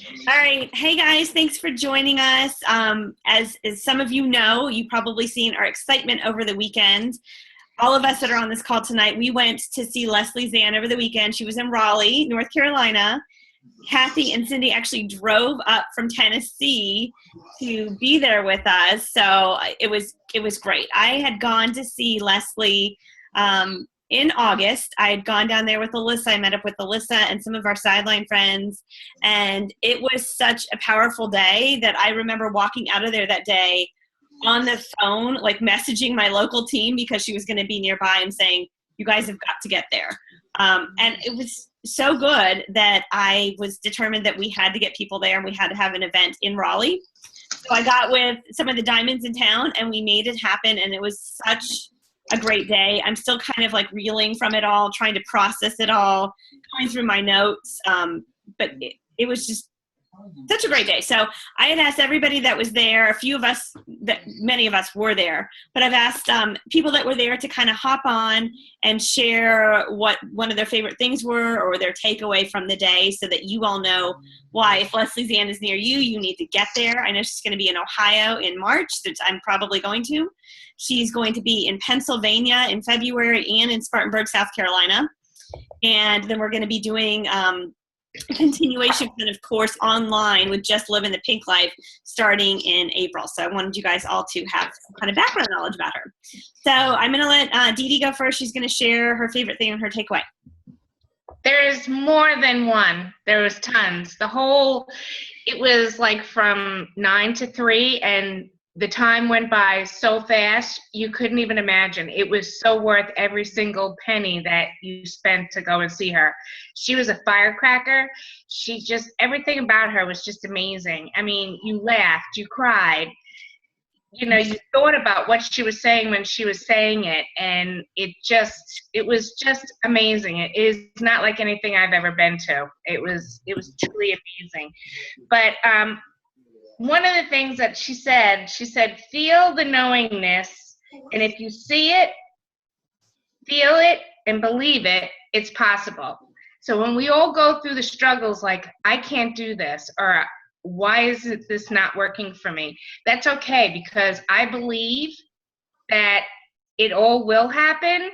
All right. Hey guys, thanks for joining us. As some of you know, you've probably seen our excitement over the weekend. All of us that are on this call tonight, we went to see Leslie Zann over the weekend. She was in Raleigh, North Carolina. Kathy and Cyndee actually drove up from Tennessee to be there with us. So it was great. I had gone to see Leslie in August. I had gone down there with Alyssa. I met up with Alyssa and some of our sideline friends. And it was such a powerful day that I remember walking out of there that day on the phone, like messaging my local team because she was going to be nearby and saying, you guys have got to get there. And it was so good that I was determined that we had to get people there and we had to have an event in Raleigh. So I got with some of the diamonds in town and we made it happen. And it was such a great day. I'm still kind of like reeling from it all, trying to process it all, going through my notes. But it was just such a great day. So I had asked everybody that was there, many of us were there, but I've asked people that were there to kind of hop on and share what one of their favorite things were or their takeaway from the day so that you all know why. If Leslie Zann is near you, you need to get there. I know she's going to be in Ohio in March, that I'm probably going to. She's going to be in Pennsylvania in February and in Spartanburg, South Carolina. And then we're going to be doing a continuation kind of course online with Just Living the Pink Life starting in April. So I wanted you guys all to have some kind of background knowledge about her. So I'm going to let Dee Dee go first. She's going to share her favorite thing and her takeaway. There's more than one. There was tons. It was like from 9 to 3 and the time went by so fast, you couldn't even imagine. It was so worth every single penny that you spent to go and see her. She was a firecracker. Everything about her was just amazing. I mean, you laughed, you cried, you thought about what she was saying when she was saying it, and it was just amazing. It is not like anything I've ever been to. It was truly amazing. But one of the things that she said, feel the knowingness, and if you see it, feel it, and believe it, it's possible. So when we all go through the struggles like, I can't do this, or why is this not working for me? That's okay, because I believe that it all will happen,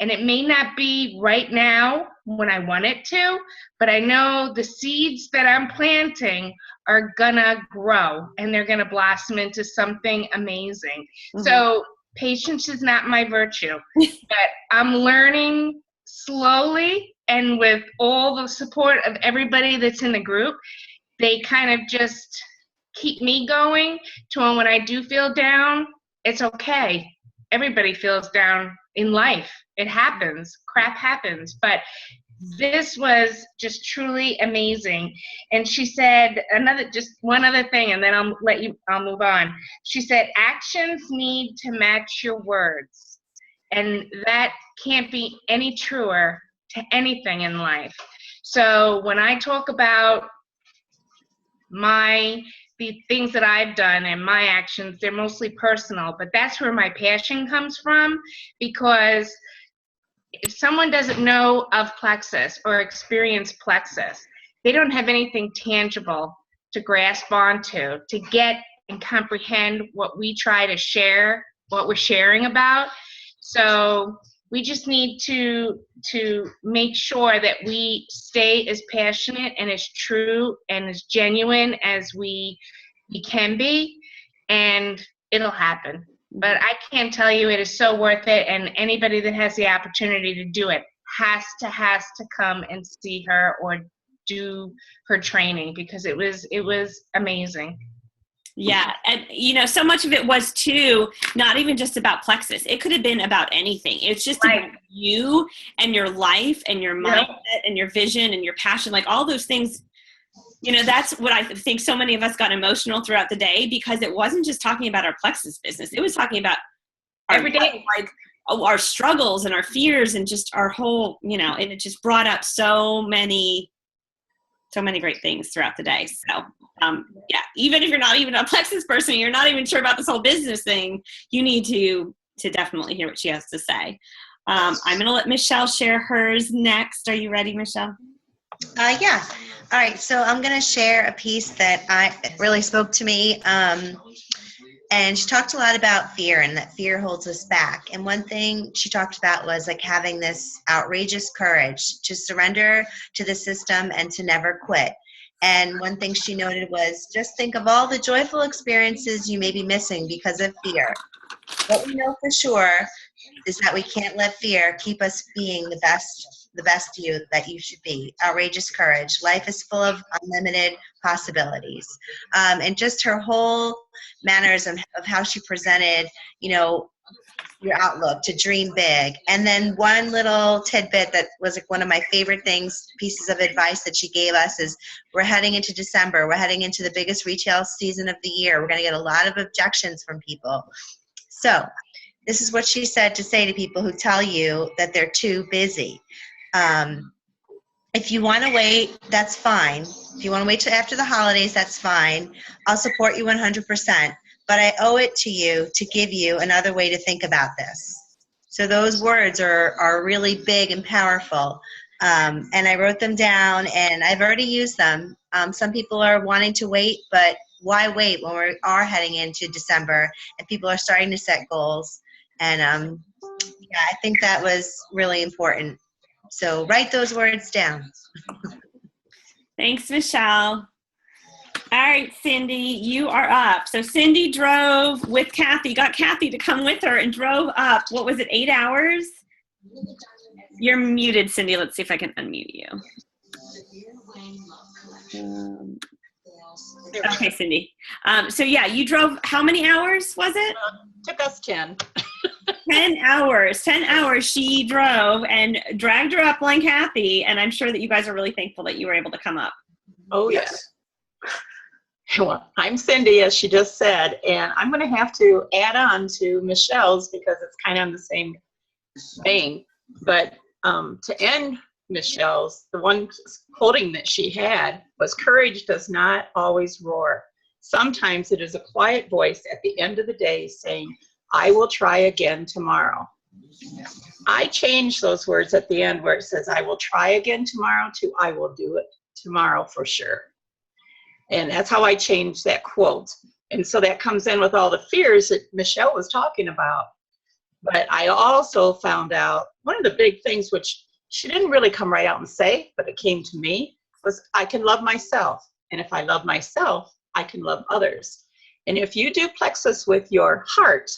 and it may not be right now when I want it to, but I know the seeds that I'm planting are gonna grow and they're gonna blossom into something amazing. Mm-hmm. So patience is not my virtue, but I'm learning slowly, and with all the support of everybody that's in the group, they kind of just keep me going to when I do feel down, it's okay. Everybody feels down in life. It happens. Crap happens. But this was just truly amazing. And she said one other thing, and then I'll move on. She said, actions need to match your words. And that can't be any truer to anything in life. So when I talk about the things that I've done and my actions, they're mostly personal, but that's where my passion comes from, because if someone doesn't know of plexus or experience plexus, they don't have anything tangible to grasp onto, to get and comprehend what we try to share, what we're sharing about. So we just need to make sure that we stay as passionate and as true and as genuine as we can be, and it'll happen. But I can't tell you, it is so worth it, and anybody that has the opportunity to do it has to come and see her or do her training, because it was amazing. Yeah. And, so much of it was, too, not even just about plexus. It could have been about anything. It's just about you and your life and your mindset and your vision and your passion, like all those things. That's what I think so many of us got emotional throughout the day, because it wasn't just talking about our plexus business. It was talking about every day, our struggles and our fears and just our whole, and it just brought up so many great things throughout the day. So, even if you're not even a plexus person, you're not even sure about this whole business thing, you need to definitely hear what she has to say. I'm going to let Michelle share hers next. Are you ready, Michelle? Yeah. All right. So I'm going to share a piece that really spoke to me. And she talked a lot about fear and that fear holds us back. And one thing she talked about was like having this outrageous courage to surrender to the system and to never quit. And one thing she noted was just think of all the joyful experiences you may be missing because of fear. What we know for sure is that we can't let fear keep us being the best you that you should be. Outrageous courage. Life is full of unlimited possibilities. And just her whole manners of how she presented, your outlook to dream big. And then one little tidbit that was like one of my favorite pieces of advice that she gave us is we're heading into December. We're heading into the biggest retail season of the year. We're going to get a lot of objections from people. So this is what she said to say to people who tell you that they're too busy. If you want to wait, that's fine. If you want to wait till after the holidays, that's fine. I'll support you 100%. But I owe it to you to give you another way to think about this. So those words are really big and powerful. And I wrote them down, and I've already used them. Some people are wanting to wait, but why wait when we are heading into December and people are starting to set goals? And yeah, I think that was really important. So write those words down. Thanks, Michelle. All right, Cyndee, you are up. So Cyndee drove with Kathy, got Kathy to come with her and drove up, what was it, 8 hours? You're muted, Cyndee. Let's see if I can unmute you. Okay, Cyndee. So yeah, you drove, how many hours was it? Took us 10. 10 hours. 10 hours she drove and dragged her up like Kathy, and I'm sure that you guys are really thankful that you were able to come up. Oh, yes. Well, I'm Cyndee, as she just said, and I'm going to have to add on to Michelle's because it's kind of in the same vein. But to end Michelle's, the one quoting that she had was, "Courage does not always roar. Sometimes it is a quiet voice at the end of the day saying, I will try again tomorrow." I changed those words at the end where it says, I will try again tomorrow, to I will do it tomorrow for sure. And that's how I changed that quote. And so that comes in with all the fears that Michelle was talking about. But I also found out one of the big things, which she didn't really come right out and say, but it came to me, was I can love myself. And if I love myself, I can love others. And if you do plexus with your heart,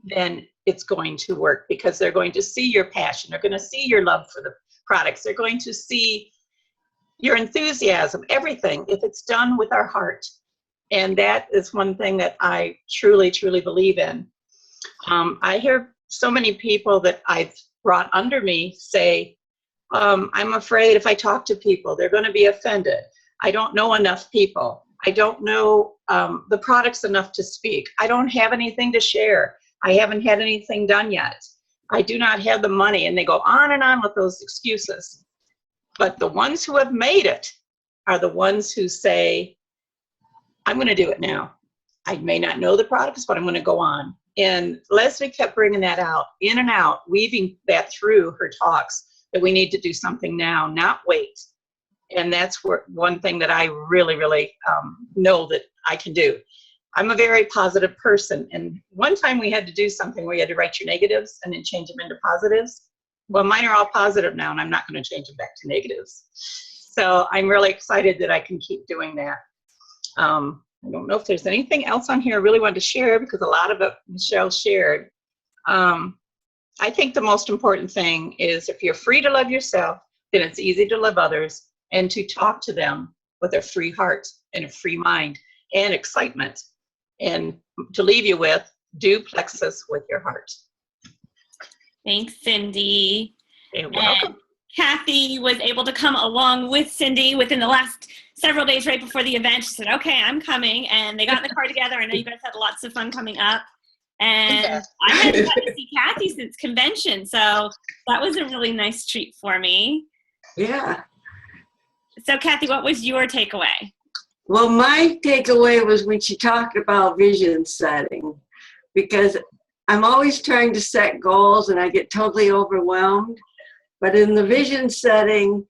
then it's going to work because they're going to see your passion. They're going to see your love for the products. They're going to see your enthusiasm, everything, if it's done with our heart. And that is one thing that I truly, truly believe in. I hear so many people that I've brought under me say, I'm afraid if I talk to people, they're going to be offended. I don't know enough people. I don't know the products enough to speak. I don't have anything to share. I haven't had anything done yet. I do not have the money. And they go on and on with those excuses. But the ones who have made it are the ones who say, I'm going to do it now. I may not know the products, but I'm going to go on. And Leslie kept bringing that out, in and out, weaving that through her talks, that we need to do something now, not wait. And that's one thing that I really, really know that I can do. I'm a very positive person. And one time we had to do something where you had to write your negatives and then change them into positives. Well, mine are all positive now, and I'm not going to change them back to negatives. So I'm really excited that I can keep doing that. I don't know if there's anything else on here I really wanted to share because a lot of it Michelle shared. I think the most important thing is if you're free to love yourself, then it's easy to love others and to talk to them with a free heart and a free mind and excitement. And to leave you with, do plexus with your heart. Thanks, Cyndee. You're welcome. And Kathy was able to come along with Cyndee within the last several days right before the event. She said, okay, I'm coming. And they got in the car together. I know you guys had lots of fun coming up. And I hadn't gotten to see Kathy since convention. So that was a really nice treat for me. Yeah. So Kathy, what was your takeaway? Well, my takeaway was when she talked about vision setting, because I'm always trying to set goals and I get totally overwhelmed. But in the vision setting,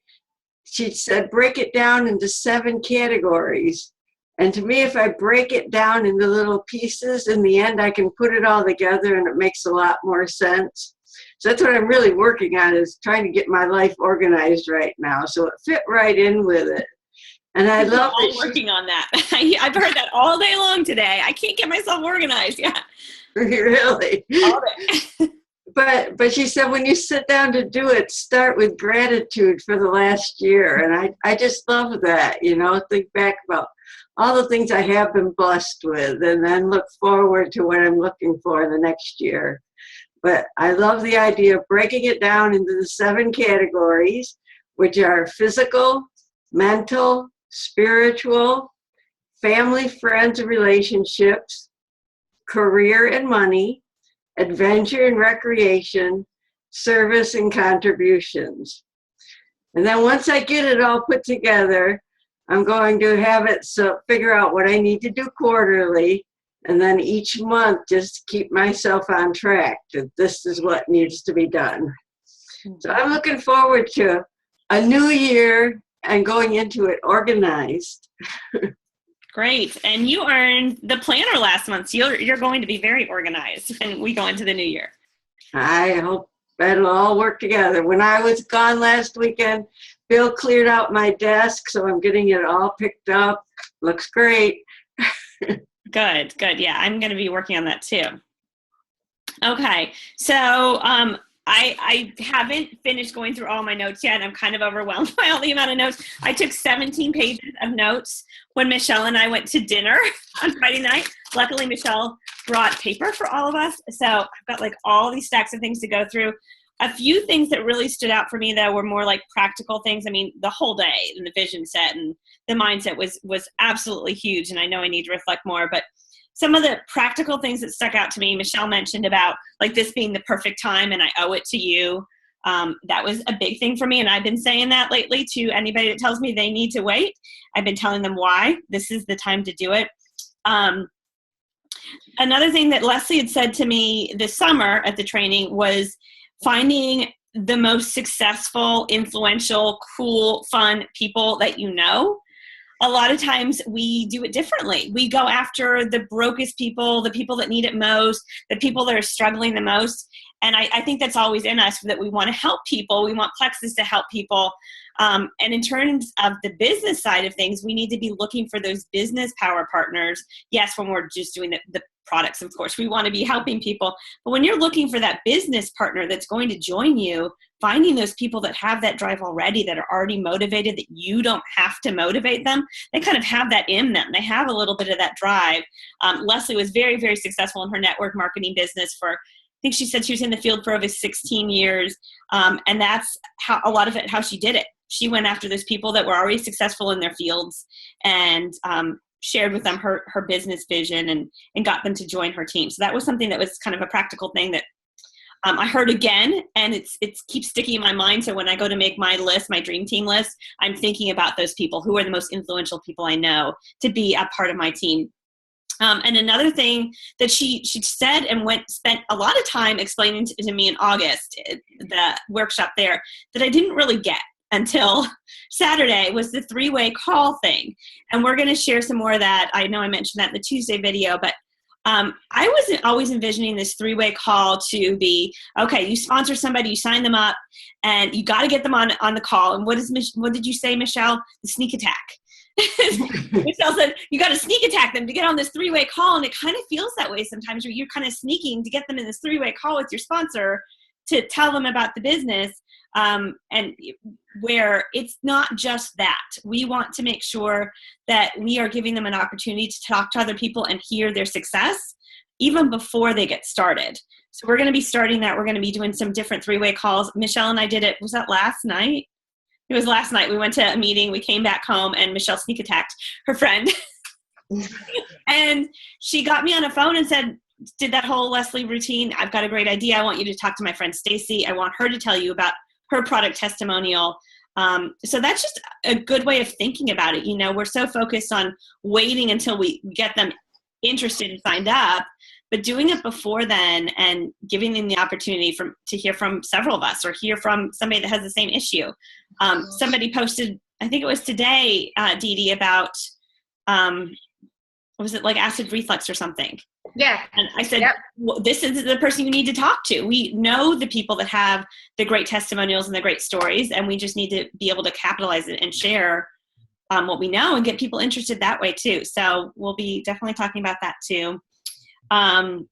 she said, break it down into 7 categories. And to me, if I break it down into little pieces, in the end, I can put it all together and it makes a lot more sense. So that's what I'm really working on, is trying to get my life organized right now. So it fit right in with it. And I love that working on that. I've heard that all day long today. I can't get myself organized. Yeah. Really? All day. But she said, when you sit down to do it, start with gratitude for the last year. And I just love that, think back about all the things I have been blessed with, and then look forward to what I'm looking for in the next year. But I love the idea of breaking it down into the 7 categories, which are physical, mental, spiritual, family, friends, and relationships, career and money, adventure and recreation, service and contributions. And then once I get it all put together, I'm going to have it figure out what I need to do quarterly, and then each month just keep myself on track that this is what needs to be done. So I'm looking forward to a new year and going into it organized. Great. And you earned the planner last month. So you're going to be very organized when we go into the new year. I hope that'll all work together. When I was gone last weekend, Bill cleared out my desk, so I'm getting it all picked up. Looks great. Good. Yeah, I'm going to be working on that too. Okay. So I haven't finished going through all my notes yet. I'm kind of overwhelmed by all the amount of notes. I took 17 pages of notes when Michelle and I went to dinner on Friday night. Luckily, Michelle brought paper for all of us. So I've got like all these stacks of things to go through. A few things that really stood out for me, though, were more like practical things. I mean, the whole day and the vision set and the mindset was absolutely huge. And I know I need to reflect more, but some of the practical things that stuck out to me, Michelle mentioned about like this being the perfect time and I owe it to you. That was a big thing for me. And I've been saying that lately to anybody that tells me they need to wait. I've been telling them why this is the time to do it. Another thing that Leslie had said to me this summer at the training was finding the most successful, influential, cool, fun people that you know. A lot of times we do it differently. We go after the brokest people, the people that need it most, the people that are struggling the most. And I think that's always in us, that we want to help people. We want Plexus to help people. And in terms of the business side of things, we need to be looking for those business power partners. Yes, when we're just doing the products, of course, we want to be helping people. But when you're looking for that business partner that's going to join you, finding those people that have that drive already, that are already motivated, that you don't have to motivate them, they kind of have that in them. They have a little bit of that drive. Leslie was very, very successful in her network marketing business for, I think she said she was in the field for over 16 years. And that's how a lot of it, how she did it. She went after those people that were already successful in their fields and shared with them her business vision and got them to join her team. So that was something that was kind of a practical thing that I heard again, and it keeps sticking in my mind. So when I go to make my list, my dream team list, I'm thinking about those people who are the most influential people I know to be a part of my team. And another thing that she said and spent a lot of time explaining to me in August, the workshop there, that I didn't really get until Saturday, was the 3-way call thing. And we're going to share some more of that. I know I mentioned that in the Tuesday video, but I was always envisioning this 3-way call to be, okay, you sponsor somebody, you sign them up, and you got to get them on the call. And what did you say, Michelle? The sneak attack. Michelle said, you got to sneak attack them to get on this 3-way call. And it kind of feels that way sometimes, where you're kind of sneaking to get them in this 3-way call with your sponsor to tell them about the business. And where it's not just that. We want to make sure that we are giving them an opportunity to talk to other people and hear their success even before they get started. So we're going to be starting that. We're going to be doing some different 3-way calls. Michelle and I did it. Was that last night? It was last night. We went to a meeting. We came back home and Michelle sneak attacked her friend. And she got me on a phone and said, did that whole Leslie routine. I've got a great idea. I want you to talk to my friend Stacey. I want her to tell you about her product testimonial. So that's just a good way of thinking about it. You know, we're so focused on waiting until we get them interested and signed up but doing it before then and giving them the opportunity to hear from several of us or hear from somebody that has the same issue. Somebody posted, I think it was today, Dee Dee, about, what was it, like acid reflux or something? Yeah. And I said, Yep. well, this is the person you need to talk to. We know the people that have the great testimonials and the great stories, and we just need to be able to capitalize it and share what we know and get people interested that way too. So we'll be definitely talking about that too. And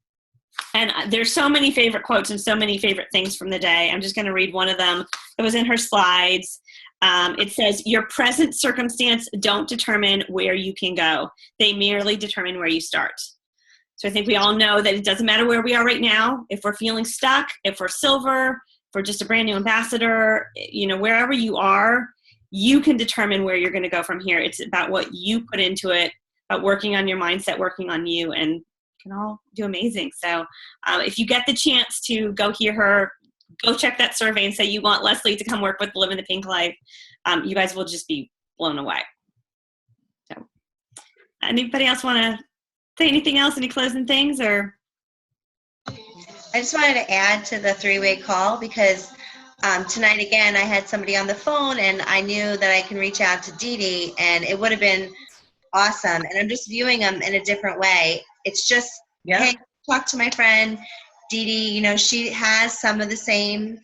there's so many favorite quotes and so many favorite things from the day. I'm just going to read one of them. It was in her slides. It says, your present circumstance don't determine where you can go. They merely determine where you start. So I think we all know that it doesn't matter where we are right now. If we're feeling stuck, if we're silver, if we're just a brand new ambassador, wherever you are, you can determine where you're going to go from here. It's about what you put into it, about working on your mindset, working on you, and can all do amazing. So if you get the chance to go hear her, go check that survey and say you want Leslie to come work with Living the Pink Life. You guys will just be blown away. So anybody else want to say anything else? Any closing things? Or I just wanted to add to the three-way call because tonight again I had somebody on the phone and I knew that I can reach out to Dee Dee and it would have been awesome. And I'm just viewing them in a different way. It's just, hey, talk to my friend Dee Dee. She has some of the same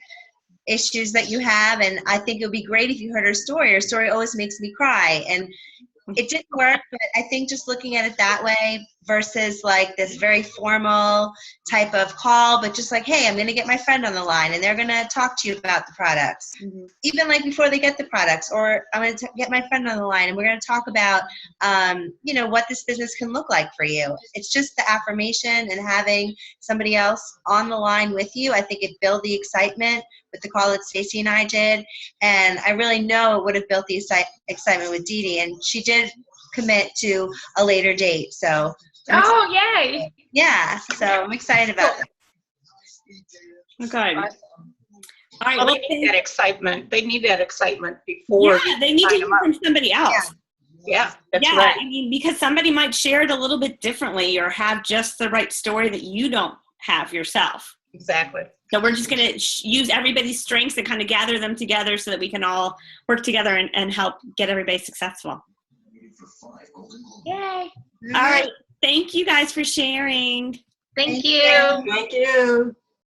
issues that you have, and I think it would be great if you heard her story. Her story always makes me cry, and it didn't work, but I think just looking at it that way versus like this very formal type of call, but just like, hey, I'm going to get my friend on the line and they're going to talk to you about the products. Mm-hmm. Even like before they get the products, or I'm going to get my friend on the line and we're going to talk about, what this business can look like for you. It's just the affirmation and having somebody else on the line with you. I think it built the excitement with the call that Stacey and I did. And I really know it would have built the excitement with Dee Dee. And she did commit to a later date. So. Oh, yay. Yeah. So I'm excited about it. Okay. Awesome. All right. Well, they need that excitement. They need that excitement before. Yeah, they need to hear from somebody else. Yeah, that's right. I mean, because somebody might share it a little bit differently or have just the right story that you don't have yourself. Exactly. So we're just going to use everybody's strengths and kind of gather them together so that we can all work together and help get everybody successful. Yay. All right. Thank you guys for sharing. Thank you. Thank you.